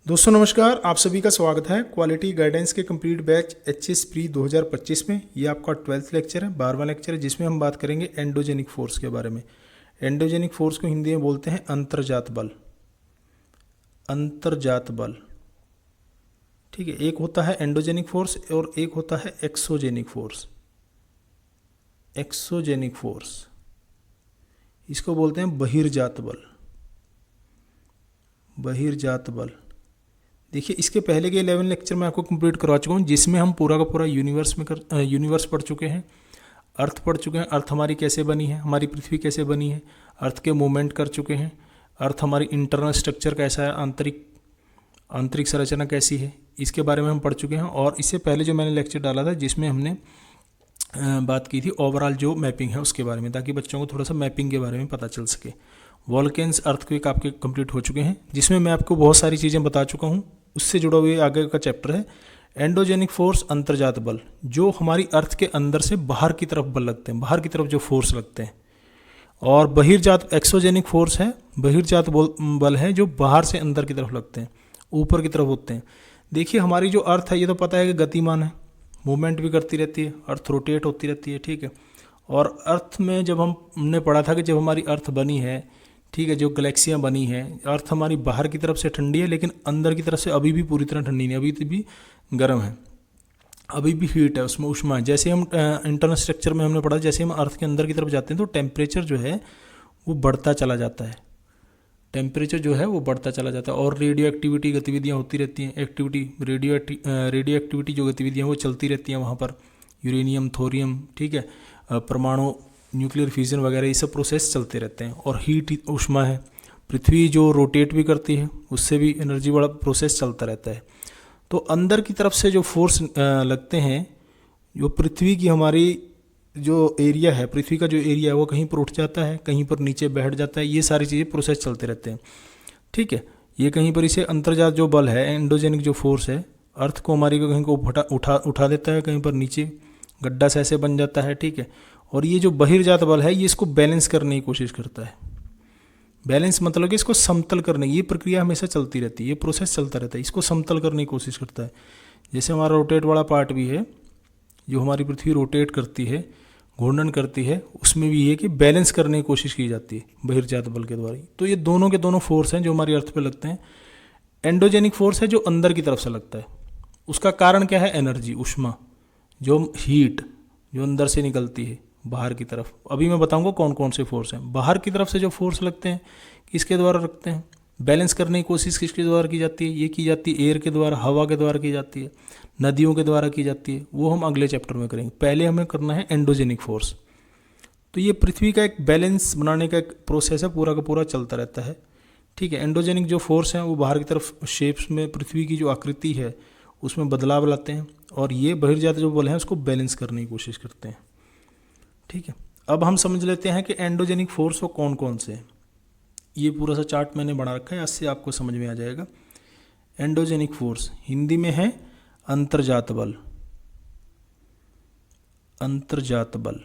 दोस्तों नमस्कार, आप सभी का स्वागत है क्वालिटी गाइडेंस के कंप्लीट बैच एचएस प्री 2025 में। ये आपका 12th लेक्चर है, 12वां लेक्चर है, जिसमें हम बात करेंगे एंडोजेनिक फोर्स के बारे में। एंडोजेनिक फोर्स को हिंदी में बोलते हैं अंतर्जात बल। अंतर्जात बल, ठीक है। एक होता है एंडोजेनिक फोर्स और एक होता है एक्सोजेनिक फोर्स। एक्सोजेनिक फोर्स इसको बोलते हैं बहिर्जात बल। बहिर्जात बल, देखिए इसके पहले के 11 लेक्चर मैं आपको कंप्लीट करवा चुका हूँ, जिसमें हम पूरा का पूरा यूनिवर्स पढ़ चुके हैं, अर्थ पढ़ चुके हैं, अर्थ हमारी कैसे बनी है, हमारी पृथ्वी कैसे बनी है, अर्थ के मूवमेंट कर चुके हैं, अर्थ हमारी इंटरनल स्ट्रक्चर कैसा है, आंतरिक संरचना कैसी है, इसके बारे में हम पढ़ चुके हैं। और इससे पहले जो मैंने लेक्चर डाला था जिसमें हमने बात की थी ओवरऑल जो मैपिंग है उसके बारे में, ताकि बच्चों को थोड़ा सा मैपिंग के बारे में पता चल सके। वॉल्केन्स, अर्थक्वेक आपके कंप्लीट हो चुके हैं, जिसमें मैं आपको बहुत सारी चीज़ें बता चुका हूँ। उससे जुड़ा हुआ आगे का चैप्टर है एंडोजेनिक फोर्स, अंतर्जात बल, जो हमारी अर्थ के अंदर से बाहर की तरफ बल लगते हैं, बाहर की तरफ जो फोर्स लगते हैं। और बहिर्जात एक्सोजेनिक फोर्स है, बहिर्जात बल है जो बाहर से अंदर की तरफ लगते हैं, ऊपर की तरफ होते हैं। देखिए हमारी जो अर्थ है ये तो पता है कि गतिमान है, मूवमेंट भी करती रहती है, अर्थ रोटेट होती रहती है, ठीक है। और अर्थ में जब हमने पढ़ा था कि जब हमारी अर्थ बनी है, ठीक है, जो गैलेक्सियाँ बनी है, अर्थ हमारी बाहर की तरफ से ठंडी है लेकिन अंदर की तरफ से अभी भी पूरी तरह ठंडी नहीं, अभी भी गर्म है, अभी भी हीट है, उसमें ऊष्मा है। जैसे हम इंटरनल स्ट्रक्चर में हमने पढ़ा, जैसे हम अर्थ के अंदर की तरफ जाते हैं तो टेम्परेचर जो है वो बढ़ता चला जाता है, टेम्परेचर जो है वो बढ़ता चला जाता है। और रेडियो एक्टिविटी गतिविधियाँ होती रहती हैं, रेडियो एक्टिविटी जो गतिविधियाँ वो चलती रहती हैं वहाँ पर, यूरेनियम, थोरियम, ठीक है, परमाणु, न्यूक्लियर फ्यूजन वगैरह, ये सब प्रोसेस चलते रहते हैं। और हीट, ऊष्मा है, पृथ्वी जो रोटेट भी करती है उससे भी एनर्जी वाला प्रोसेस चलता रहता है। तो अंदर की तरफ से जो फोर्स लगते हैं, जो पृथ्वी की हमारी जो एरिया है, पृथ्वी का जो एरिया है वो कहीं पर उठ जाता है, कहीं पर नीचे बैठ जाता है, ये सारी चीज़ें प्रोसेस चलते रहते हैं, ठीक है। ये कहीं पर इसे अंतर्जात जो बल है, एंडोजेनिक जो फोर्स है, अर्थ को हमारी को कहीं को उठा देता है, कहीं पर नीचे गड्ढा सा ऐसे बन जाता है, ठीक है। और ये जो बहिर्जात बल है ये इसको बैलेंस करने की कोशिश करता है। बैलेंस मतलब कि इसको समतल करने की, ये प्रक्रिया हमेशा चलती रहती है, ये प्रोसेस चलता रहता है, इसको समतल करने की कोशिश करता है। जैसे हमारा रोटेट वाला पार्ट भी है, जो हमारी पृथ्वी रोटेट करती है, घूर्णन करती है, उसमें भी ये कि बैलेंस करने की कोशिश की जाती है बहिर्जात बल के द्वारा। तो ये दोनों के दोनों फोर्स हैं जो हमारी अर्थ पे लगते हैं। एंडोजेनिक फोर्स है जो अंदर की तरफ से लगता है, उसका कारण क्या है, एनर्जी, ऊष्मा, जो हीट जो अंदर से निकलती है बाहर की तरफ। अभी मैं बताऊंगा कौन कौन से फोर्स हैं। बाहर की तरफ से जो फोर्स लगते हैं किसके द्वारा रखते हैं, बैलेंस करने की कोशिश किसके द्वारा की जाती है, ये की जाती है एयर के द्वारा, हवा के द्वारा की जाती है, नदियों के द्वारा की जाती है, वो हम अगले चैप्टर में करेंगे। पहले हमें करना है एंडोजेनिक फोर्स। तो ये पृथ्वी का एक बैलेंस बनाने का एक प्रोसेस है, पूरा का पूरा चलता रहता है, ठीक है। एंडोजेनिक जो फोर्स हैं वो बाहर की तरफ शेप्स में पृथ्वी की जो आकृति है उसमें बदलाव लाते हैं, और ये बहिर्जात जो बल हैं उसको बैलेंस करने की कोशिश करते हैं, ठीक है। अब हम समझ लेते हैं कि एंडोजेनिक फोर्स वो कौन कौन से हैं। ये पूरा सा चार्ट मैंने बना रखा है, इससे आपको समझ में आ जाएगा। एंडोजेनिक फोर्स हिंदी में है अंतर्जात बल। अंतर्जात बल,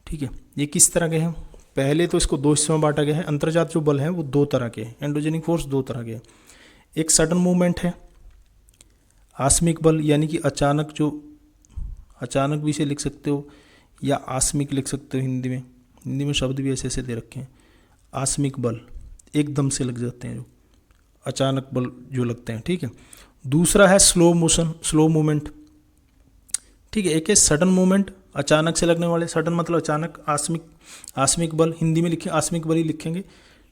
ठीक है। ये किस तरह के हैं, पहले तो इसको दो हिस्सों में बांटा गया है। अंतर्जात जो बल है वो दो तरह के हैं, एंडोजेनिक फोर्स दो तरह के हैं। एक सडन मूवमेंट है, आस्मिक बल, यानी कि अचानक, जो अचानक भी इसे लिख सकते हो या आस्मिक लिख सकते हो। हिंदी में शब्द भी ऐसे ऐसे दे रखे हैं। आस्मिक बल एकदम से लग जाते हैं, जो अचानक बल जो लगते हैं, ठीक है। दूसरा है स्लो मोशन, स्लो मूवमेंट, ठीक है। एक है सडन मूवमेंट, अचानक से लगने वाले, सडन मतलब अचानक, आस्मिक बल हिंदी में लिखें, आस्मिक बल ही लिखेंगे,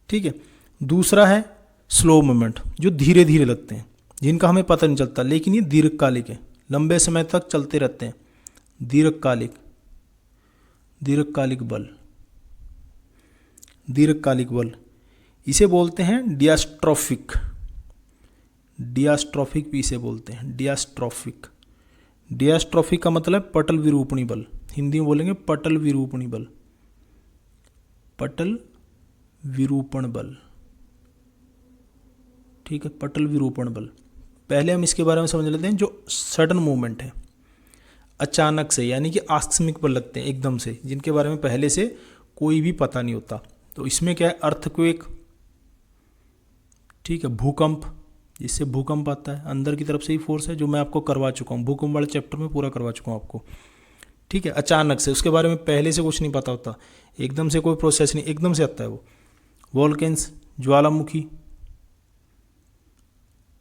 ठीक है। दूसरा है स्लो मूवमेंट, जो धीरे धीरे लगते हैं, जिनका हमें पता नहीं चलता, लेकिन ये दीर्घकालिक है, लंबे समय तक चलते रहते हैं। दीर्घकालिक बल, दीर्घकालिक बल इसे बोलते हैं डियास्ट्रोफिक। डियास्ट्रोफिक भी इसे बोलते हैं, डियास्ट्रोफिक। डियास्ट्रोफिक का मतलब पटल विरूपणी बल, हिंदी में बोलेंगे पटल विरूपणी बल, पटल विरूपण बल, ठीक है, पटल विरूपण बल। पहले हम इसके बारे में समझ लेते हैं। जो सडन मूवमेंट है, अचानक से, यानी कि आकस्मिक बल लगते हैं एकदम से, जिनके बारे में पहले से कोई भी पता नहीं होता। तो इसमें क्या है, अर्थक्वेक, ठीक है। भूकंप, जिससे भूकंप आता है, अंदर की तरफ से ही फोर्स है, जो मैं आपको करवा चुका हूँ, भूकंप वाले चैप्टर में पूरा करवा चुका हूँ आपको। ठीक है। अचानक से, उसके बारे में पहले से कुछ नहीं पता होता, एकदम से कोई प्रोसेस नहीं, एकदम से आता है वो। वॉल्केंस, ज्वालामुखी,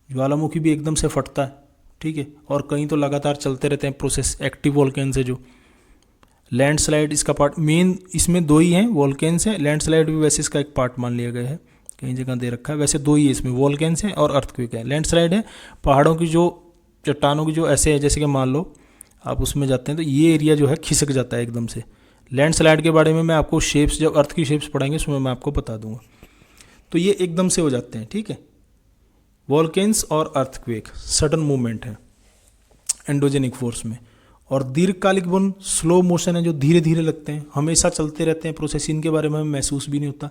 ज्वालामुखी भी एकदम से फटता है। ठीक है। और कहीं तो लगातार चलते रहते हैं प्रोसेस, एक्टिव वॉल्केंस है जो। लैंडस्लाइड इसका पार्ट, मेन इसमें दो ही हैं, वॉल्केंस है, लैंडस्लाइड भी वैसे इसका एक पार्ट मान लिया गया है, कई जगह दे रखा है, वैसे दो ही है इसमें, वॉल्केंस है और अर्थक्वेक है। लैंडस्लाइड है पहाड़ों की जो, चट्टानों की जो ऐसे है, जैसे कि मान लो आप उसमें जाते हैं तो ये एरिया जो है खिसक जाता है एकदम से। लैंडस्लाइड के बारे में मैं आपको शेप्स, जब अर्थ की शेप्स पढ़ाएंगे उसमें मैं आपको बता दूंगा। तो ये एकदम से हो जाते हैं। ठीक है। वॉल्केंस और अर्थक्वेक सडन मूवमेंट है एंडोजेनिक फोर्स में। और दीर्घकालिक वन स्लो मोशन है, जो धीरे धीरे लगते हैं, हमेशा चलते रहते हैं प्रोसेस, इनके बारे में हमें महसूस भी नहीं होता,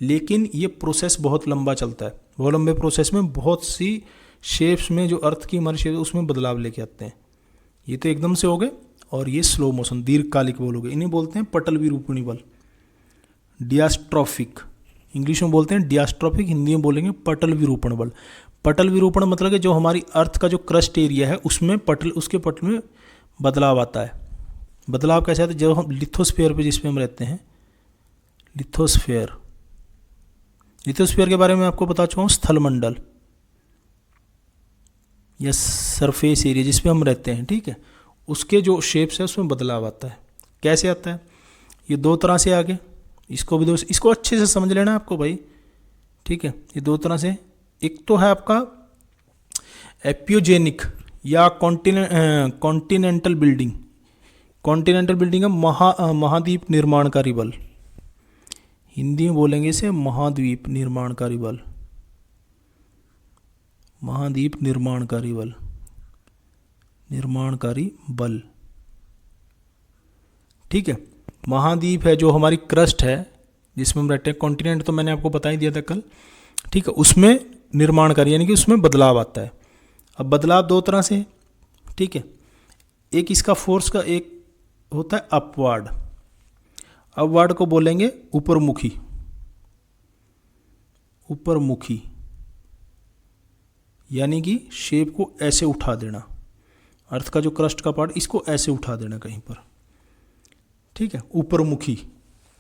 लेकिन ये प्रोसेस बहुत लंबा चलता है। बहुत लंबे प्रोसेस में बहुत सी शेप्स में, जो अर्थ की हमारी शेप है उसमें बदलाव लेके आते हैं। ये तो एकदम से हो गए, और ये स्लो मोशन दीर्घकालिक बल हो गए, इन्हें बोलते हैं पटल विरूपणी बल। डियास्ट्रॉफिक, इंग्लिश में बोलते हैं डियास्ट्रॉफिक, हिंदी में बोलेंगे पटल विरूपण बल। पटल विरूपण मतलब कि जो हमारी अर्थ का जो क्रस्ट एरिया है उसमें पटल, उसके पटल में बदलाव आता है। बदलाव कैसे आता है? जब हम लिथोस्फीयर पे, जिसमें हम रहते हैं, लिथोस्फीयर, लिथोस्फीयर के बारे में आपको बता चुका हूँ, स्थल मंडल या सरफेस एरिया जिसपे हम रहते हैं। ठीक है। उसके जो शेप्स है उसमें बदलाव आता है। कैसे आता है? ये दो तरह से आगे, इसको भी दो, इसको अच्छे से समझ लेना आपको भाई। ठीक है। ये दो तरह से, एक तो है आपका एपियोजेनिक या कॉन्टिनेंटल बिल्डिंग। कॉन्टिनेंटल बिल्डिंग है महाद्वीप निर्माणकारी बल, हिंदी में बोलेंगे इसे महाद्वीप निर्माणकारी बल, महाद्वीप निर्माणकारी बल, निर्माणकारी बल। ठीक है। महाद्वीप है जो हमारी क्रस्ट है जिसमें हम रहते हैं, कॉन्टिनेंट तो मैंने आपको बता ही दिया था कल। ठीक है। उसमें निर्माणकारी यानी कि उसमें बदलाव आता है। अब बदलाव दो तरह से, ठीक है, एक इसका फोर्स का एक होता है अपवार्ड, अपवार्ड को बोलेंगे ऊपरमुखी, ऊपरमुखी यानी कि शेप को ऐसे उठा देना, अर्थ का जो क्रस्ट का पार्ट इसको ऐसे उठा देना कहीं पर। ठीक है। ऊपरमुखी,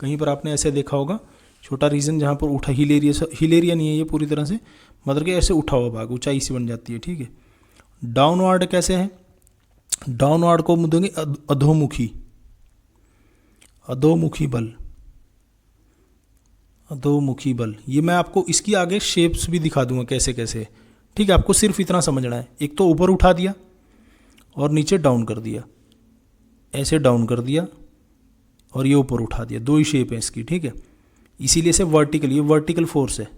कहीं पर आपने ऐसे देखा होगा, छोटा रीजन जहाँ पर उठा, हिलेरिया, हिलेरिया नहीं है ये पूरी तरह से, मतलब कि ऐसे उठा हुआ भाग, ऊंचाई से बन जाती है। ठीक है। डाउनवार्ड कैसे है? डाउनवार्ड को देंगे अधोमुखी, अधोमुखी बल, अधोमुखी बल। ये मैं आपको इसकी आगे शेप्स भी दिखा दूंगा कैसे कैसे। ठीक है। आपको सिर्फ इतना समझना है, एक तो ऊपर उठा दिया और नीचे डाउन कर दिया, ऐसे डाउन कर दिया और ये ऊपर उठा दिया, दो ही शेप है इसकी। ठीक है। इसीलिए से वर्टिकल, ये वर्टिकल फोर्स है।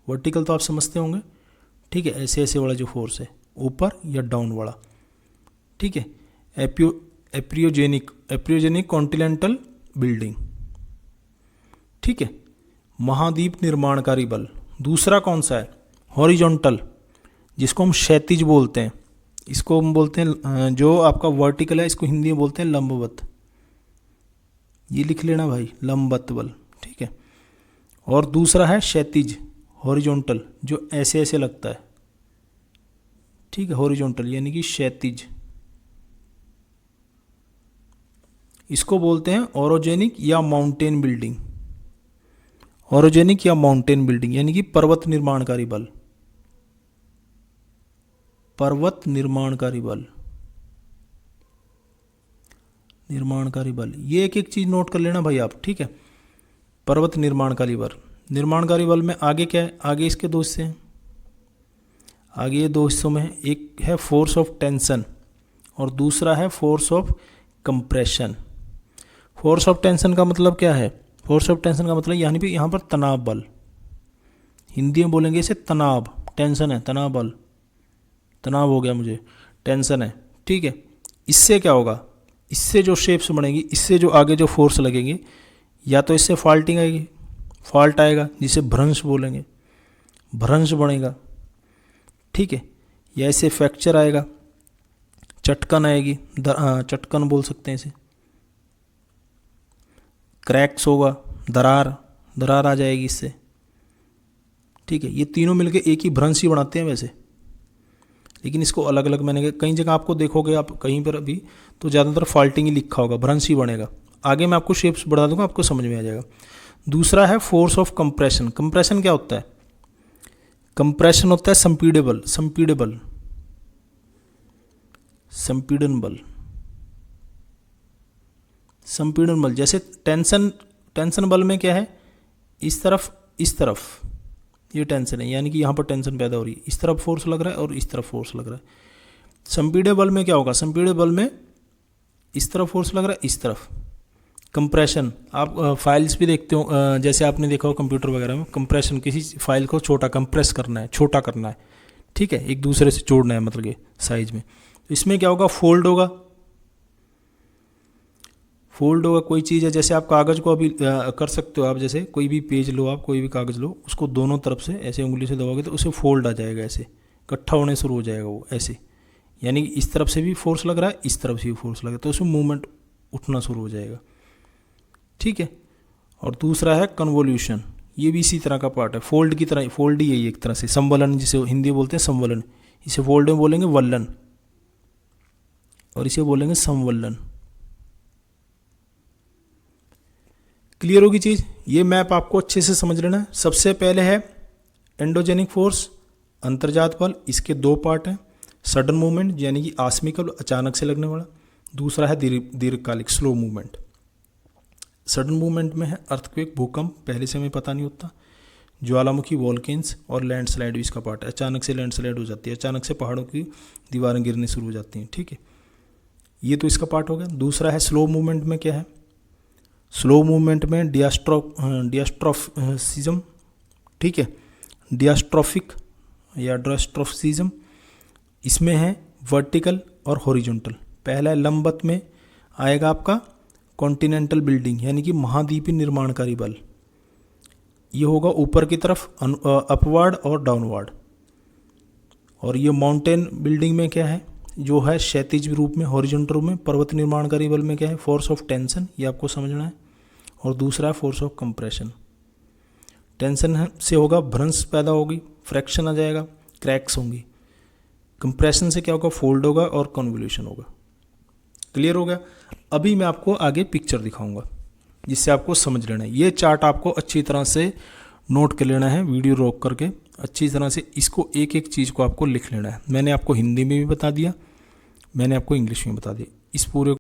वर्टिकल तो आप समझते होंगे। ठीक है। ऐसे ऐसे वाला जो फोर्स है, ऊपर या डाउन वाला। ठीक है। एप्रियोजेनिक, एप्रियोजेनिक कॉन्टिनेंटल बिल्डिंग। ठीक है। महाद्वीप निर्माणकारी बल। दूसरा कौन सा है? हॉरिजॉन्टल, जिसको हम क्षैतिज बोलते हैं, इसको हम बोलते हैं, जो आपका वर्टिकल है इसको हिंदी में बोलते हैं लंबवत। ये लिख लेना भाई, लंबवत बल। ठीक है। और दूसरा है क्षैतिज, हॉरिजॉन्टल, जो ऐसे ऐसे लगता है। ठीक है। हॉरिजॉन्टल यानी कि क्षैतिज, इसको बोलते हैं ओरोजेनिक या माउंटेन बिल्डिंग। ओरोजेनिक या माउंटेन बिल्डिंग यानी कि पर्वत निर्माणकारी बल, पर्वत निर्माणकारी बल, निर्माणकारी बल। ये एक एक चीज नोट कर लेना भाई आप। ठीक है। पर्वत निर्माणकारी बल, निर्माणकारी बल में आगे क्या है? आगे इसके दो हिस्से हैं, आगे ये दो हिस्सों में है, एक है फोर्स ऑफ टेंशन और दूसरा है force of compression. Force of tension का मतलब क्या है? फोर्स ऑफ टेंशन का मतलब यानी भी यहाँ पर तनाव बल, हिंदी में बोलेंगे इसे तनाव, टेंशन है तनाव बल, तनाव हो गया मुझे, टेंशन है। ठीक है। इससे क्या होगा? इससे जो शेप्स बनेगी, इससे जो आगे जो फोर्स लगेंगे, या तो इससे फॉल्टिंग आएगी, फॉल्ट आएगा जिसे भ्रंश बोलेंगे, भ्रंश बनेगा। ठीक है। या इससे फ्रैक्चर आएगा, चटकन आएगी, चटकन बोल सकते हैं इसे, क्रैक्स होगा, दरार, दरार आ जाएगी इससे। ठीक है, ये तीनों मिलके एक ही भ्रंश ही बनाते हैं वैसे, लेकिन इसको अलग अलग मैंने कई जगह आपको देखोगे आप कहीं पर अभी तो ज़्यादातर फॉल्टिंग ही लिखा होगा, भ्रंश ही बनेगा। आगे मैं आपको शेप्स बढ़ा दूंगा, आपको समझ में आ जाएगा। दूसरा है फोर्स ऑफ कंप्रेशन। कंप्रेशन क्या होता है? कंप्रेशन होता है संपीड़न बल। जैसे टेंशन बल में क्या है, इस तरफ ये टेंशन है, यानी कि यहाँ पर टेंशन पैदा हो रही है, इस तरफ फोर्स लग रहा है और इस तरफ फोर्स लग रहा है। संपीड़न बल में क्या होगा? संपीड़न बल में इस तरफ फोर्स लग रहा है, इस तरफ। कंप्रेशन, आप फाइल्स भी देखते हो, जैसे आपने देखा हो कंप्यूटर वगैरह में, कंप्रेशन किसी फाइल को कंप्रेस करना है, छोटा करना है, ठीक है, एक दूसरे से जोड़ना है, मतलब कि साइज में। तो इसमें क्या होगा? फोल्ड होगा। कोई चीज़ है, जैसे आप कागज़ को अभी कर सकते हो आप, जैसे कोई भी पेज लो, आप कोई भी कागज़ लो, उसको दोनों तरफ से ऐसे उंगली से दबाओगे तो उसे फोल्ड आ जाएगा, ऐसे इकट्ठा होने शुरू हो जाएगा वो ऐसे, यानी कि इस तरफ से भी फोर्स लग रहा है, इस तरफ से भी फोर्स लग रहा है, तो उसमें मूवमेंट उठना शुरू हो जाएगा, ठीक है। और दूसरा है कन्वोल्यूशन, ये भी इसी तरह का पार्ट है, फोल्ड की तरह, फोल्ड ही है एक तरह से, संवलन जिसे हिंदी में बोलते हैं संवलन, इसे फोल्ड में बोलेंगे वल्लन और इसे बोलेंगे संवलन। क्लियर होगी चीज़? ये मैप आपको अच्छे से समझ लेना है। सबसे पहले है एंडोजेनिक फोर्स, अंतर्जात बल, इसके दो पार्ट हैं, सडन मूवमेंट यानी कि आकस्मिक बल, अचानक से लगने वाला, दूसरा है दीर्घकालिक स्लो मूवमेंट। सडन मूवमेंट में है अर्थक्वेक, भूकंप, पहले से हमें पता नहीं होता, ज्वालामुखी, वॉल्केन्स और लैंडस्लाइड भी इसका पार्ट है, अचानक से लैंडस्लाइड हो जाती है, अचानक से पहाड़ों की दीवारें गिरने शुरू हो जाती हैं, ठीक है, ये तो इसका पार्ट हो गया। दूसरा है स्लो मूवमेंट में क्या है? स्लो मूवमेंट में डियास्ट्रोफिज्म, ठीक है, डियास्ट्रोफिक या ड्रास्ट्रोफिज्म, इसमें है वर्टिकल और हॉरिजॉन्टल। पहला लंबवत में आएगा आपका कॉन्टिनेंटल बिल्डिंग यानी कि महाद्वीपीय निर्माणकारी बल, ये होगा ऊपर की तरफ अपवर्ड और डाउनवर्ड। और ये माउंटेन बिल्डिंग में क्या है, जो है क्षैतिज रूप में, हॉरिजॉन्टल रूप में। पर्वत निर्माणकारी बल में क्या है? फोर्स ऑफ टेंशन, ये आपको समझना है। और दूसरा है फोर्स ऑफ कंप्रेशन। टेंशन से होगा भ्रंश पैदा होगी, फ्रैक्शन आ जाएगा, क्रैक्स होंगी। कंप्रेशन से क्या होगा? फोल्ड होगा और कन्वोल्यूशन होगा। क्लियर हो गया? अभी मैं आपको आगे पिक्चर दिखाऊंगा जिससे आपको समझ लेना है। ये चार्ट आपको अच्छी तरह से नोट कर लेना है, वीडियो रोक करके अच्छी तरह से इसको एक एक चीज़ को आपको लिख लेना है। मैंने आपको हिंदी में भी बता दिया, मैंने आपको इंग्लिश में बता दिया। इस पूरे